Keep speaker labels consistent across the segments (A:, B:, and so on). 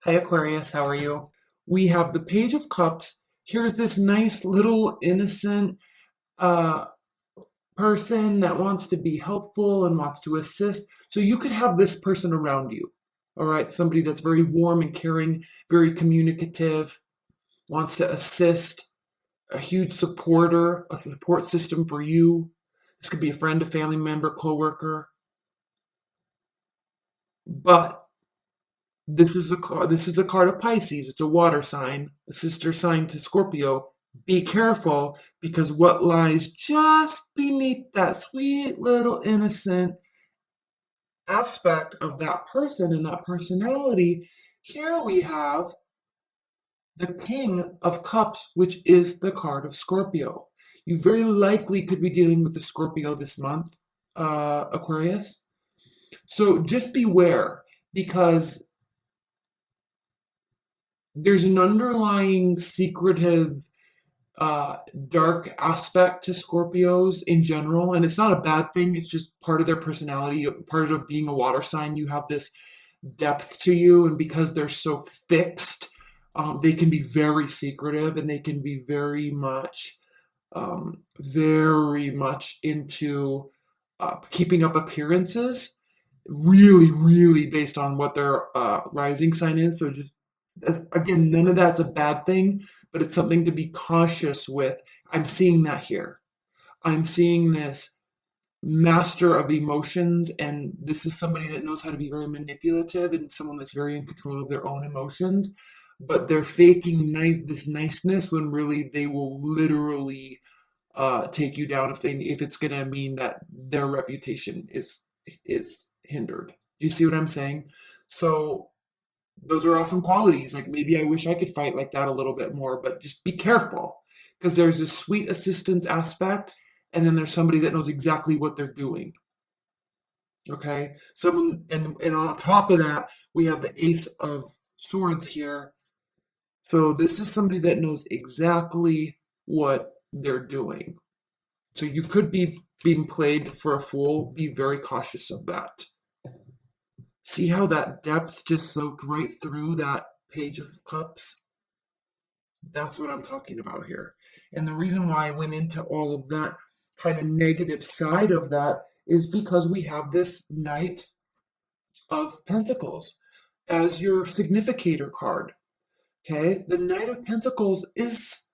A: Hi Aquarius, how are you? We have the Page of Cups. Here's this nice little innocent uh, person that wants to be helpful and wants to assist. So you could have this person around you. All right, somebody that's very warm and caring, very communicative, wants to assist, a huge supporter, a support system for you. This could be a friend, a family member, coworker. But this is a card of Pisces. It's a water sign, a sister sign to Scorpio. Be careful because what lies just beneath that sweet little innocent aspect of that person and that personality, here we have the King of Cups, which is the card of Scorpio. You very likely could be dealing with the Scorpio this month, Aquarius. So just beware because there's an underlying secretive dark aspect to Scorpios in general, and it's not a bad thing. It's just part of their personality, part of being a water sign. You have this depth to you, and because they're so fixed, they can be very secretive, and they can be very much into keeping up appearances. Really, really based on what their rising sign is. So just again, none of that's a bad thing, but it's something to be cautious with. I'm seeing that here. I'm seeing this master of emotions, and this is somebody that knows how to be very manipulative and someone that's very in control of their own emotions. But they're faking this niceness when really they will literally take you down if it's gonna mean that their reputation is hindered. Do you see what I'm saying? So those are awesome qualities. Like maybe I wish I could fight like that a little bit more, but just be careful because there's this sweet assistance aspect, and then there's somebody that knows exactly what they're doing. Okay, someone, and on top of that, we have the Ace of Swords here. So this is somebody that knows exactly what they're doing. So you could be being played for a fool. Be very cautious of that. See how that depth just soaked right through that Page of Cups? That's what I'm talking about here. And the reason why I went into all of that kind of negative side of that is because we have this Knight of Pentacles as your significator card. Okay, the Knight of Pentacles is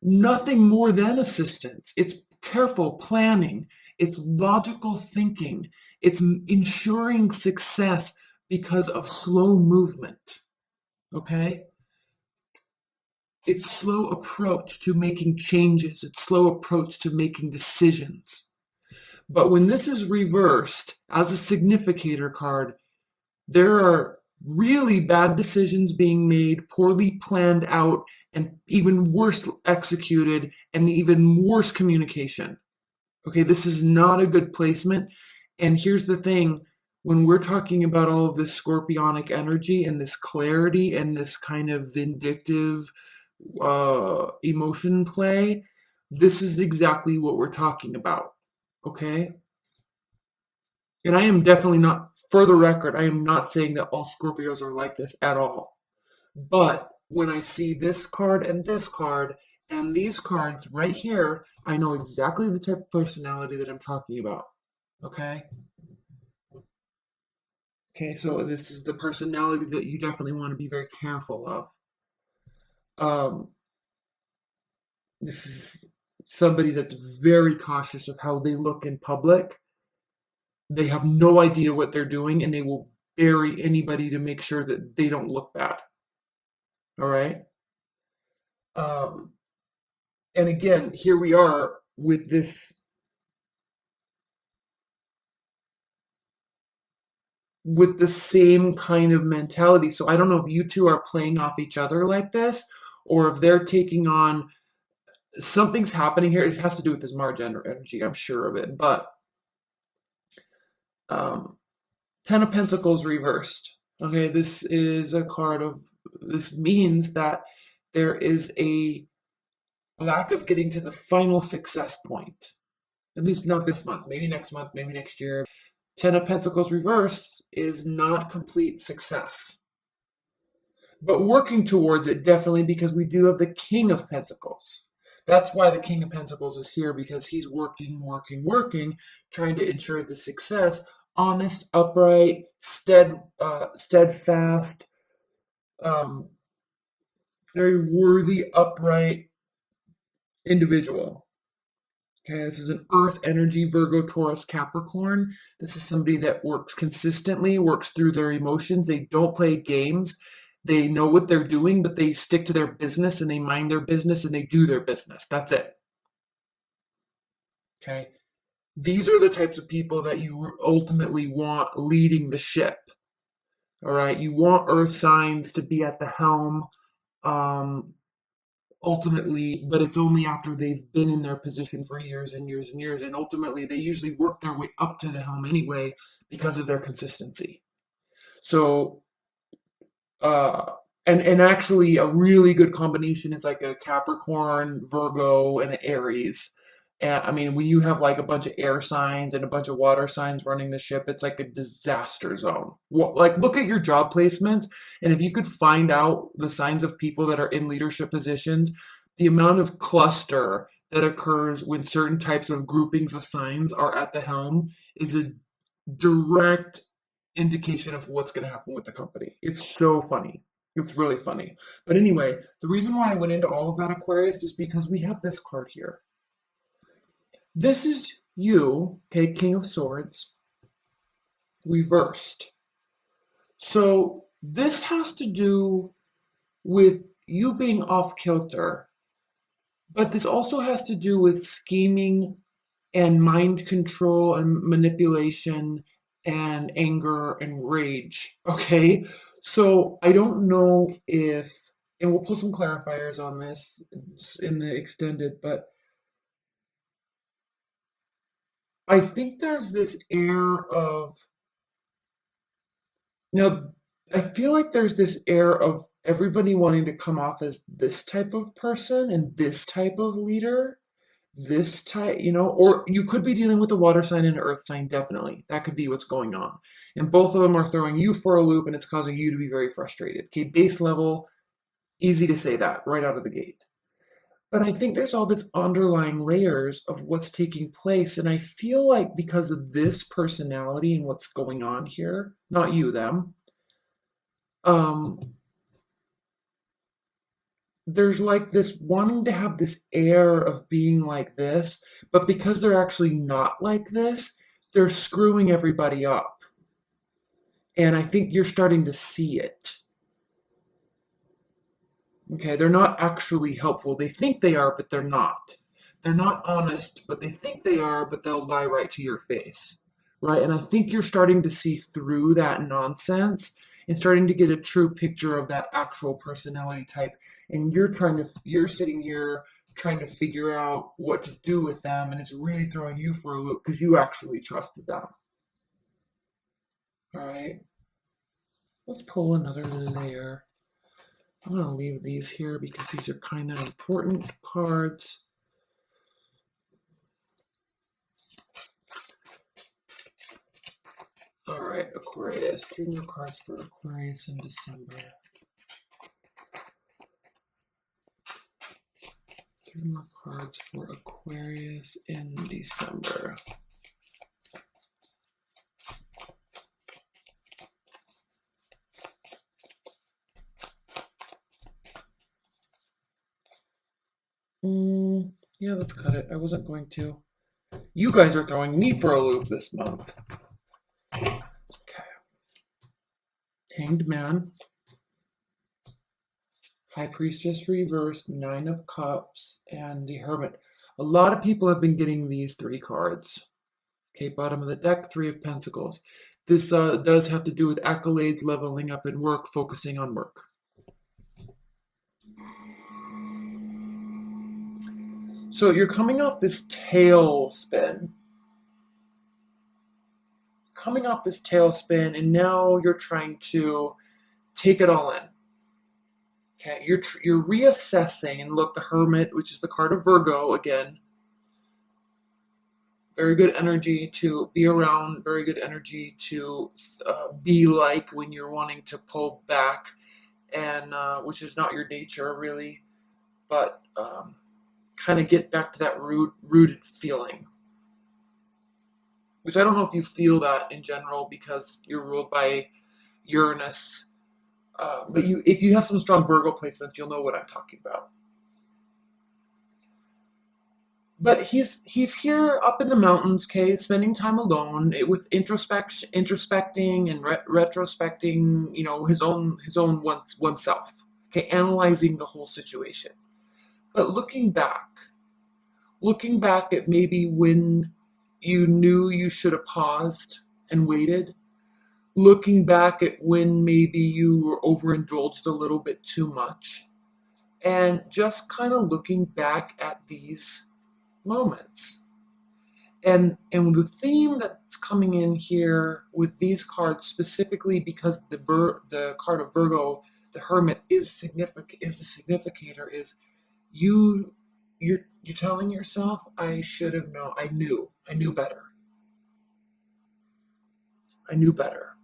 A: nothing more than assistance. It's careful planning, it's logical thinking, it's ensuring success because of slow movement. Okay? It's slow approach to making changes, it's slow approach to making decisions. But when this is reversed as a significator card, there are really bad decisions being made, poorly planned out, and even worse executed, and even worse communication. Okay, this is not a good placement. And here's the thing, when we're talking about all of this scorpionic energy and this clarity and this kind of vindictive emotion play, this is exactly what we're talking about. Okay? And I am definitely not, for the record, I am not saying that all Scorpios are like this at all. But when I see this card and these cards right here, I know exactly the type of personality that I'm talking about. Okay? Okay, so this is the personality that you definitely want to be very careful of. Um, this is somebody that's very cautious of how they look in public. They have no idea what they're doing, and they will bury anybody to make sure that they don't look bad. All right. Um, and again, here we are with the same kind of mentality. So I don't know if you two are playing off each other like this, or if they're taking on something's happening here. It has to do with this Mars energy, I'm sure of it. But um, Ten of Pentacles reversed. Okay, this is a card of, this means that there is a lack of getting to the final success point. At least not this month, maybe next month, maybe next year. Ten of Pentacles reversed is not complete success. but working towards it definitely, because we do have the King of Pentacles. That's why the King of Pentacles is here, because he's working, trying to ensure the success, honest, upright, steadfast, um, very worthy, upright individual. Okay, this is an earth energy, Virgo, Taurus, Capricorn. This is somebody that works consistently, works through their emotions. They don't play games. They know what they're doing, but they stick to their business and they mind their business and they do their business. That's it. Okay. These are the types of people that you ultimately want leading the ship. All right. You want earth signs to be at the helm. Um, ultimately, but it's only after they've been in their position for years and years and years. And ultimately, they usually work their way up to the helm anyway because of their consistency. So, uh, and actually, a really good combination is like a Capricorn, Virgo, and an Aries. And I mean, when you have like a bunch of air signs and a bunch of water signs running the ship, it's like a disaster zone. Like, look at your job placements, and if you could find out the signs of people that are in leadership positions, the amount of cluster that occurs when certain types of groupings of signs are at the helm is a direct indication of what's going to happen with the company. It's so funny. It's really funny. But anyway, the reason why I went into all of that, Aquarius, is because we have this card here. This is you, okay, King of Swords, reversed. So this has to do with you being off kilter, but this also has to do with scheming and mind control and manipulation and anger and rage, okay? So I don't know if, and we'll put some clarifiers on this in the extended, but I think there's this air of, now, I feel like there's this air of everybody wanting to come off as this type of person and this type of leader, this type, or you could be dealing with a water sign and an earth sign, definitely. That could be what's going on. And both of them are throwing you for a loop and it's causing you to be very frustrated. Okay, base level, easy to say that right out of the gate. But I think there's all this underlying layers of what's taking place. And I feel like because of this personality and what's going on here, not you, them, um, there's like this wanting to have this air of being like this, but because they're actually not like this, they're screwing everybody up. And I think you're starting to see it. Okay, they're not actually helpful. They think they are, but they're not. They're not honest, but they think they are, but they'll lie right to your face. Right? And I think you're starting to see through that nonsense and starting to get a true picture of that actual personality type. And you're sitting here trying to figure out what to do with them, and it's really throwing you for a loop because you actually trusted them. All right? Let's pull another layer. I'm going to leave these here because these are kind of important cards. All right, Aquarius. 3 more cards for Aquarius in December. 3 more cards for Aquarius in December. Yeah, let's cut it. I wasn't going to. You guys are throwing me for a loop this month. Okay. Hanged Man. High Priestess reversed, 9 of Cups, and the Hermit. A lot of people have been getting these 3 cards. Okay, bottom of the deck, 3 of Pentacles. This does have to do with accolades, leveling up in work, focusing on work. So you're coming off this tailspin. And now you're trying to take it all in. Okay, you're reassessing, and look, the Hermit, which is the card of Virgo again. Very good energy to be around, very good energy to be like when you're wanting to pull back and which is not your nature really, but kind of get back to that rooted feeling. Which I don't know if you feel that in general because you're ruled by Uranus, but if you have some strong Virgo placements, you'll know what I'm talking about. But he's here up in the mountains, okay, spending time alone with introspecting and retrospecting, you know, his own oneself, okay, analyzing the whole situation. But looking back at maybe when you knew you should have paused and waited, looking back at when maybe you were overindulged a little bit too much, and just kind of looking back at these moments. And the theme that's coming in here with these cards specifically, because the card of Virgo, the Hermit, is significant, is the significator, is you're telling yourself, I should have known, I knew better. I knew better.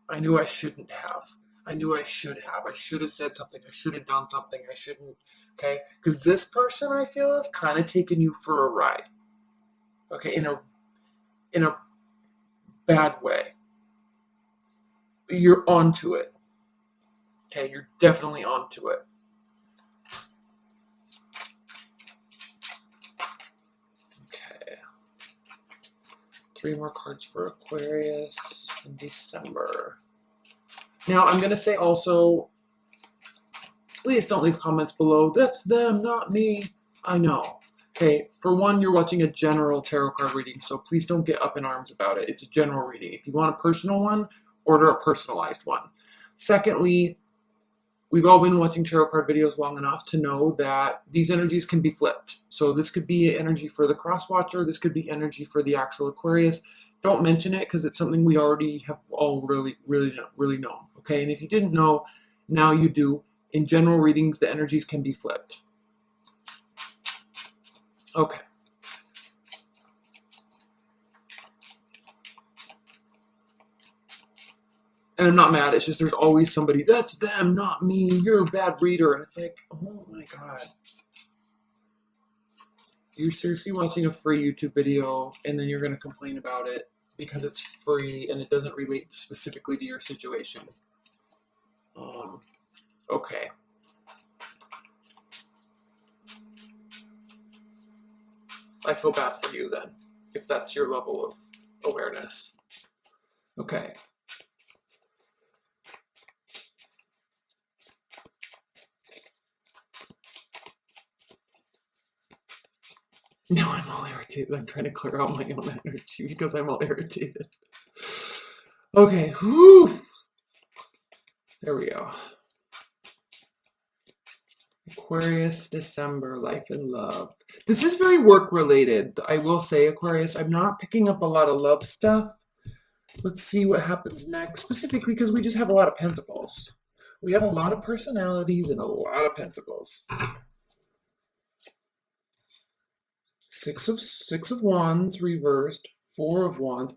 A: I knew I shouldn't have. I knew I should have. I should have said something. I should have done something. I shouldn't. Okay? Because this person, I feel, is kind of taking you for a ride. Okay? In a bad way. You're onto it. Okay? You're definitely onto it. Okay. 3 more cards for Aquarius in December. Now, I'm going to say also, please don't leave comments below. That's them, not me. I know. Okay, for one, you're watching a general tarot card reading, so please don't get up in arms about it. It's a general reading. If you want a personal one, order a personalized one. Secondly, we've all been watching tarot card videos long enough to know that these energies can be flipped. So this could be energy for the cross watcher. This could be energy for the actual Aquarius. Don't mention it because it's something we already have all really known. Okay, and if you didn't know, now you do. In general readings, the energies can be flipped. Okay. And I'm not mad. It's just there's always somebody, that's them, not me. You're a bad reader. And it's like, oh my God. You're seriously watching a free YouTube video and then you're going to complain about it because it's free and it doesn't relate specifically to your situation. Okay. I feel bad for you then, if that's your level of awareness. Okay. Now I'm all irritated. I'm trying to clear out my own energy because I'm all irritated. Okay. Whew. There we go. Aquarius, December, life and love. This is very work related. I will say, Aquarius, I'm not picking up a lot of love stuff. Let's see what happens next, specifically because we just have a lot of pentacles. We have a lot of personalities and a lot of pentacles. Six of Wands reversed, 4 of Wands.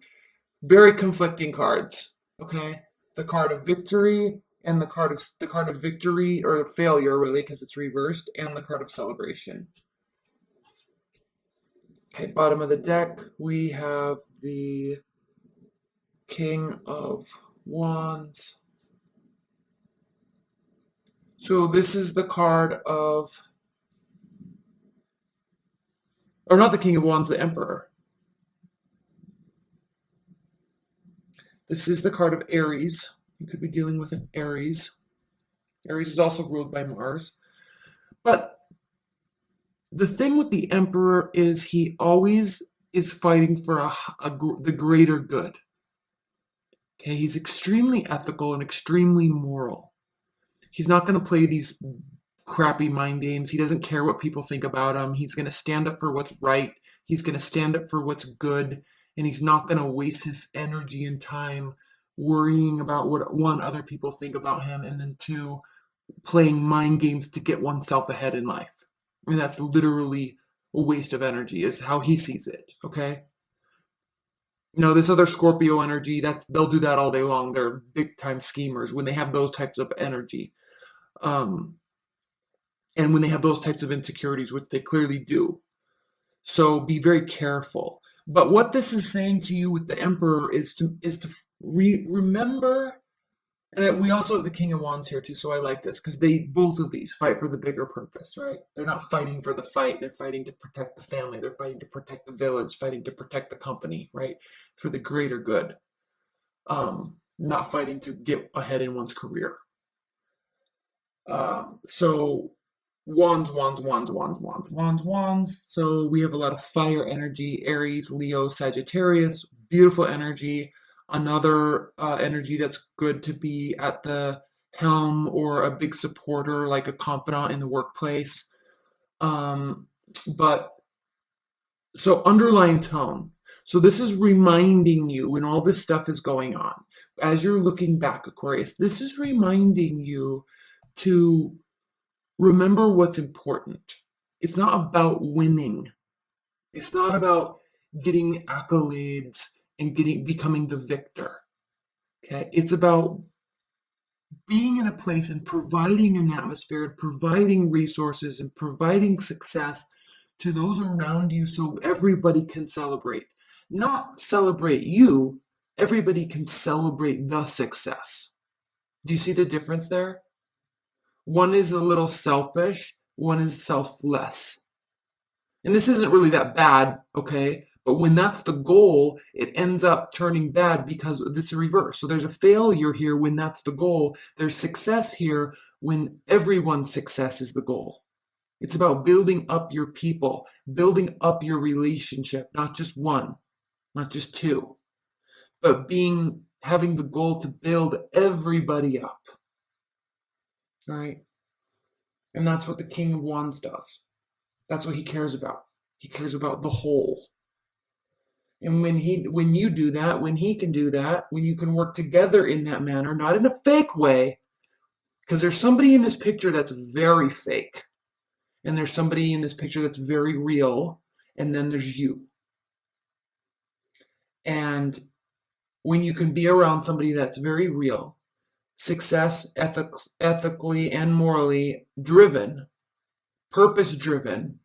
A: Very conflicting cards. Okay, the card of victory and the card of victory or failure, really, because it's reversed, and the card of celebration. Okay, bottom of the deck we have the King of Wands. So this is the card of, or not the King of Wands, the Emperor. This is the card of Aries. You could be dealing with an Aries. Aries is also ruled by Mars. But the thing with the Emperor is he always is fighting for the greater good. Okay, he's extremely ethical and extremely moral. He's not going to play these crappy mind games. He doesn't care what people think about him. He's going to stand up for what's right. He's going to stand up for what's good. And he's not going to waste his energy and time worrying about what, one, other people think about him, and then 2, playing mind games to get oneself ahead in life. And that's literally a waste of energy, is how he sees it, okay? No, this other Scorpio energy, they'll do that all day long. They're big time schemers when they have those types of energy. Um, and when they have those types of insecurities, which they clearly do. So be very careful. But what this is saying to you with the Emperor is to remember. And we also have the King of Wands here too, so I like this because both of these fight for the bigger purpose, right? They're not fighting for the fight; they're fighting to protect the family, they're fighting to protect the village, fighting to protect the company, right? For the greater good. Not fighting to get ahead in one's career. So wands, wands, wands, wands, wands, wands, wands. So we have a lot of fire energy, Aries, Leo, Sagittarius, beautiful energy. Another energy that's good to be at the helm or a big supporter, like a confidant in the workplace. But so underlying tone. So this is reminding you when all this stuff is going on, as you're looking back, Aquarius, this is reminding you to remember what's important. It's not about winning. It's not about getting accolades and becoming the victor. Okay? It's about being in a place and providing an atmosphere and providing resources and providing success to those around you so everybody can celebrate. Not celebrate you, everybody can celebrate the success. Do you see the difference there? One is a little selfish, one is selfless. And this isn't really that bad, okay? But when that's the goal, it ends up turning bad because it's a reverse. So there's a failure here when that's the goal. There's success here when everyone's success is the goal. It's about building up your people, building up your relationship, not just one, not just two, but having the goal to build everybody up. All right? And that's what the King of Wands does. That's what he cares about. He cares about the whole. And when you do that, when he can do that, when you can work together in that manner, not in a fake way, because there's somebody in this picture that's very fake. And there's somebody in this picture that's very real. And then there's you. And when you can be around somebody that's very real, success, ethically and morally driven, purpose driven,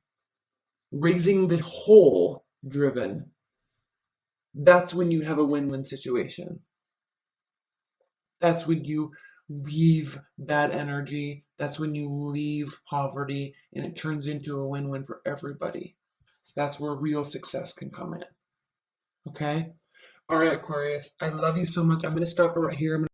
A: raising the whole driven, that's when you have a win-win situation. That's when you leave bad energy. That's when you leave poverty and it turns into a win-win for everybody. That's where real success can come in. Okay? All right, Aquarius, I love you so much. I'm going to stop right here.